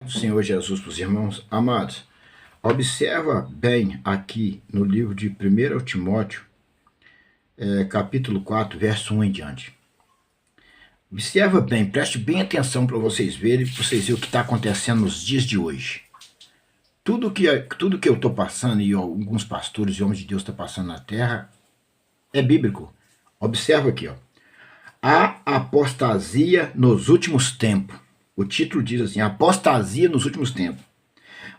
do Senhor Jesus para os irmãos amados. Observa bem aqui no livro de 1 Timóteo, capítulo 4, verso 1 em diante. Observa bem, preste bem atenção para vocês verem o que está acontecendo nos dias de hoje. Tudo que eu estou passando e alguns pastores e homens de Deus estão passando na terra é bíblico. Observa aqui, ó. A apostasia nos últimos tempos. O título diz assim, apostasia nos últimos tempos.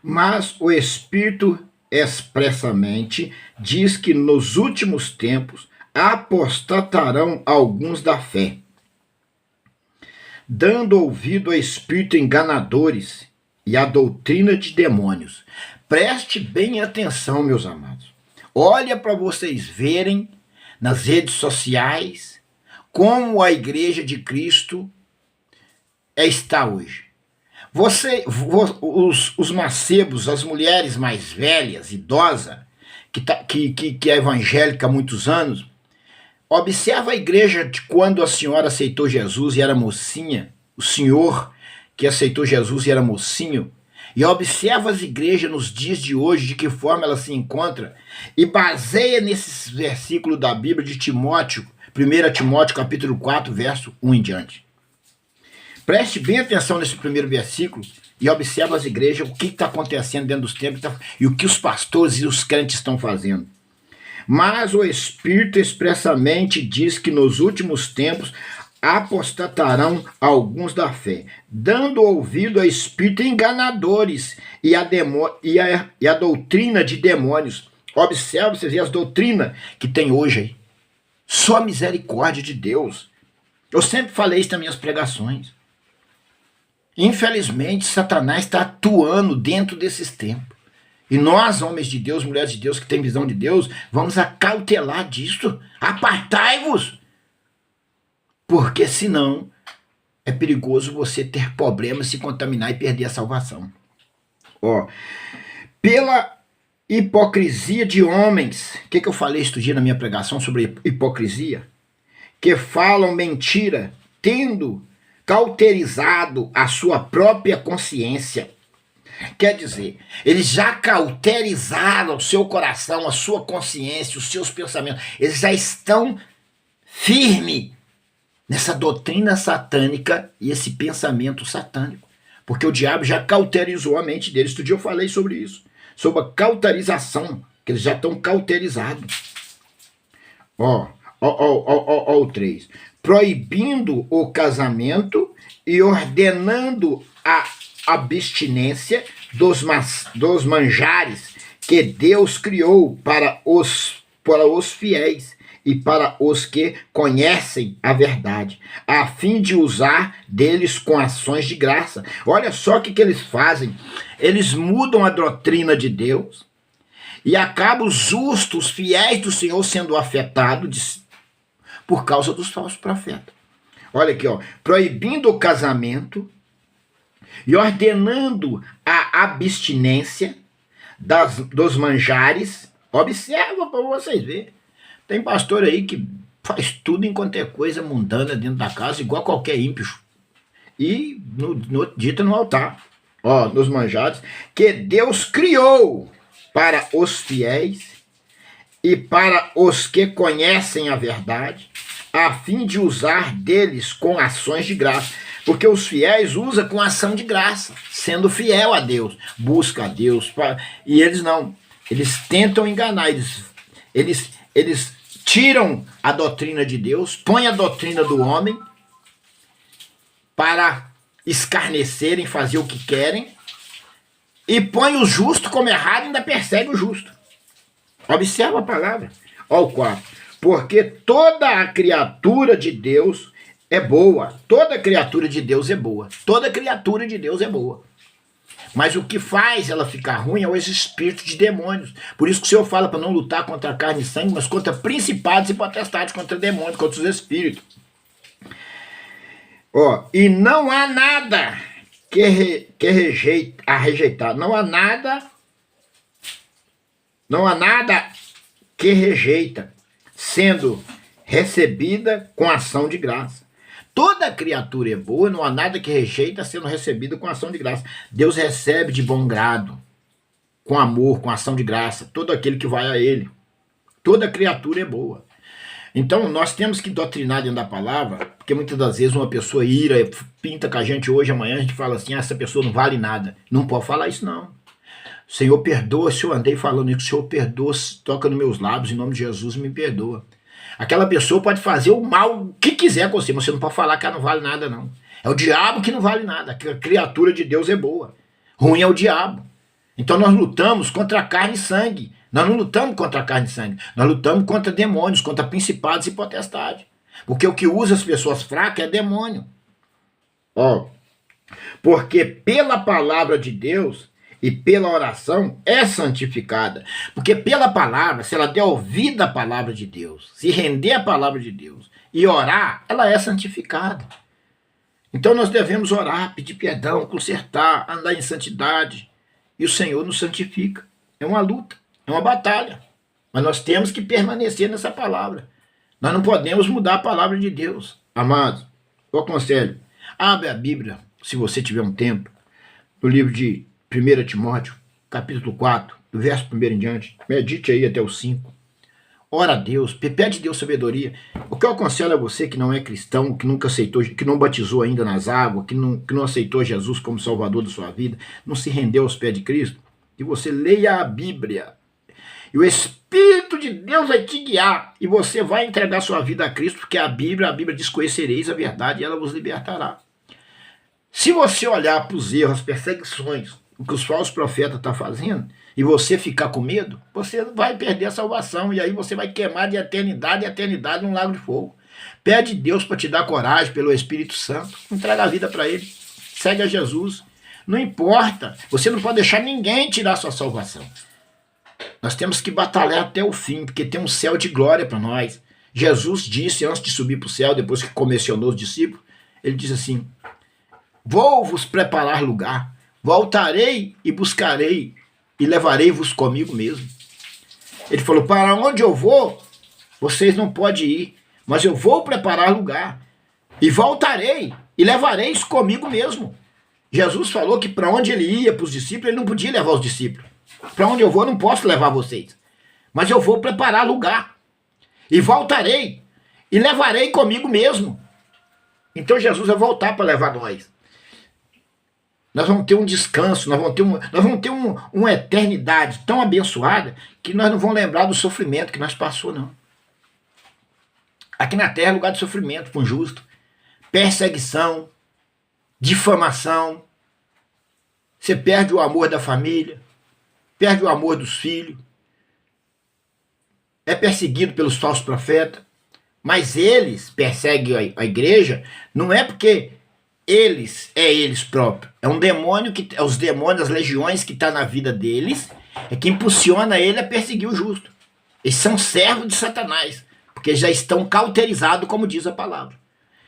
Mas o Espírito expressamente diz que nos últimos tempos apostatarão alguns da fé, dando ouvido a espírito enganadores e a doutrina de demônios. Preste bem atenção, meus amados. Olha para vocês verem nas redes sociais como a Igreja de Cristo está hoje. Os mancebos, as mulheres mais velhas, idosas, que é evangélica há muitos anos, observa a igreja de quando a senhora aceitou Jesus e era mocinha, o senhor que aceitou Jesus e era mocinho, e observa as igrejas nos dias de hoje, de que forma ela se encontra, e baseia nesses versículos da Bíblia de Timóteo, 1 Timóteo capítulo 4, verso 1 em diante. Preste bem atenção nesse primeiro versículo e observa as igrejas, o que está acontecendo dentro dos tempos e o que os pastores e os crentes estão fazendo. Mas o Espírito expressamente diz que nos últimos tempos apostatarão alguns da fé, dando ouvido a espíritos enganadores e a doutrina de demônios. Observe, vocês veem as doutrinas que tem hoje aí. Só a misericórdia de Deus. Eu sempre falei isso nas minhas pregações. Infelizmente, Satanás está atuando dentro desses tempos. E nós, homens de Deus, mulheres de Deus, que têm visão de Deus, vamos acautelar disso. Apartai-vos. Porque senão é perigoso você ter problemas, se contaminar e perder a salvação. Pela hipocrisia de homens, o que eu falei este dia na minha pregação sobre hipocrisia? Que falam mentira, tendo cauterizado a sua própria consciência. Quer dizer, eles já cauterizaram o seu coração, a sua consciência, os seus pensamentos. Eles já estão firmes nessa doutrina satânica e esse pensamento satânico. Porque o diabo já cauterizou a mente deles. Outro dia eu falei sobre isso, sobre a cauterização, que eles já estão cauterizados. O 3. Proibindo o casamento e ordenando a abstinência dos manjares que Deus criou para os fiéis e para os que conhecem a verdade, a fim de usar deles com ações de graça. Olha só o que eles fazem. Eles mudam a doutrina de Deus e acabam os justos, os fiéis do Senhor sendo afetados por causa dos falsos profetas. Olha aqui, proibindo o casamento e ordenando a abstinência dos manjares. Observa para vocês verem. Tem pastor aí que faz tudo enquanto é coisa mundana dentro da casa, igual qualquer ímpio. E dita no altar, nos manjares, que Deus criou para os fiéis e para os que conhecem a verdade, a fim de usar deles com ações de graça. Porque os fiéis usam com ação de graça, sendo fiel a Deus, busca a Deus. E eles não, eles tentam enganar, eles tiram a doutrina de Deus, põem a doutrina do homem para escarnecerem, fazer o que querem, e põe o justo como errado e ainda persegue o justo. Observa a palavra. O 4. Porque toda a criatura de Deus é boa. Toda criatura de Deus é boa. Toda criatura de Deus é boa. Mas o que faz ela ficar ruim é os espíritos de demônios. Por isso que o Senhor fala para não lutar contra a carne e sangue, mas contra principados e potestades, contra demônios, contra os espíritos. E não há nada que rejeitar. Não há nada que rejeita, sendo recebida com ação de graça. toda criatura é boa, não há nada que rejeita sendo recebido com ação de graça. Deus recebe de bom grado, com amor, com ação de graça, todo aquele que vai a ele. Toda criatura é boa. Então, nós temos que doutrinar dentro da palavra, porque muitas das vezes uma pessoa ira, pinta com a gente hoje, amanhã a gente fala assim, essa pessoa não vale nada. Não pode falar isso, não. Senhor, perdoa se eu andei falando isso, Senhor, perdoa, toca nos meus lábios, em nome de Jesus, me perdoa. Aquela pessoa pode fazer o mal que quiser com você, mas você não pode falar que ela não vale nada, não. É o diabo que não vale nada, a criatura de Deus é boa. Ruim é o diabo. Então nós lutamos contra a carne e sangue. Nós não lutamos contra a carne e sangue. Nós lutamos contra demônios, contra principados e potestades. Porque o que usa as pessoas fracas é demônio. Ó, porque pela palavra de Deus e pela oração é santificada. Porque pela palavra, se ela der ouvido à palavra de Deus, se render à palavra de Deus e orar, ela é santificada. Então nós devemos orar, pedir perdão, consertar, andar em santidade. E o Senhor nos santifica. É uma luta, é uma batalha. Mas nós temos que permanecer nessa palavra. Nós não podemos mudar a palavra de Deus. Amados, eu aconselho, abre a Bíblia, se você tiver um tempo, no livro de 1 Timóteo, capítulo 4, do verso 1 em diante. Medite aí até o 5. Ora a Deus, pede a Deus sabedoria. O que eu aconselho a você que não é cristão, que nunca aceitou, que não batizou ainda nas águas, que não aceitou Jesus como Salvador da sua vida, não se rendeu aos pés de Cristo, que você leia a Bíblia. E o Espírito de Deus vai te guiar. E você vai entregar sua vida a Cristo, porque a Bíblia diz: conhecereis a verdade e ela vos libertará. Se você olhar para os erros, as perseguições, o que os falsos profetas estão fazendo, e você ficar com medo, você vai perder a salvação, e aí você vai queimar de eternidade em eternidade num lago de fogo. Pede Deus para te dar coragem pelo Espírito Santo, entrega a vida para Ele, segue a Jesus. Não importa, você não pode deixar ninguém tirar sua salvação. Nós temos que batalhar até o fim, porque tem um céu de glória para nós. Jesus disse, antes de subir para o céu, depois que comissionou os discípulos, ele diz assim: vou vos preparar lugar, voltarei e buscarei, e levarei-vos comigo mesmo. Ele falou: para onde eu vou, vocês não podem ir, mas eu vou preparar lugar, e voltarei, e levareis comigo mesmo. Jesus falou que para onde ele ia para os discípulos, ele não podia levar os discípulos. Para onde eu vou, eu não posso levar vocês, mas eu vou preparar lugar, e voltarei, e levarei comigo mesmo. Então Jesus vai voltar para levar nós. Nós vamos ter um descanso, nós vamos ter uma eternidade tão abençoada que nós não vamos lembrar do sofrimento que nós passamos, não. Aqui na terra é lugar de sofrimento com o justo, perseguição, difamação. Você perde o amor da família, perde o amor dos filhos, é perseguido pelos falsos profetas, mas eles perseguem a igreja, não é porque eles próprios. É um demônio, é os demônios, as legiões que estão na vida deles, é que impulsiona ele a perseguir o justo. Eles são servos de Satanás, porque já estão cauterizados, como diz a palavra.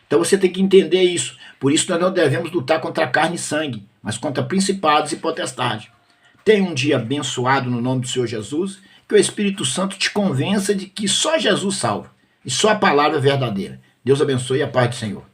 Então você tem que entender isso. Por isso nós não devemos lutar contra carne e sangue, mas contra principados e potestades. Tenha um dia abençoado no nome do Senhor Jesus, que o Espírito Santo te convença de que só Jesus salva, e só a palavra é verdadeira. Deus abençoe e a paz do Senhor.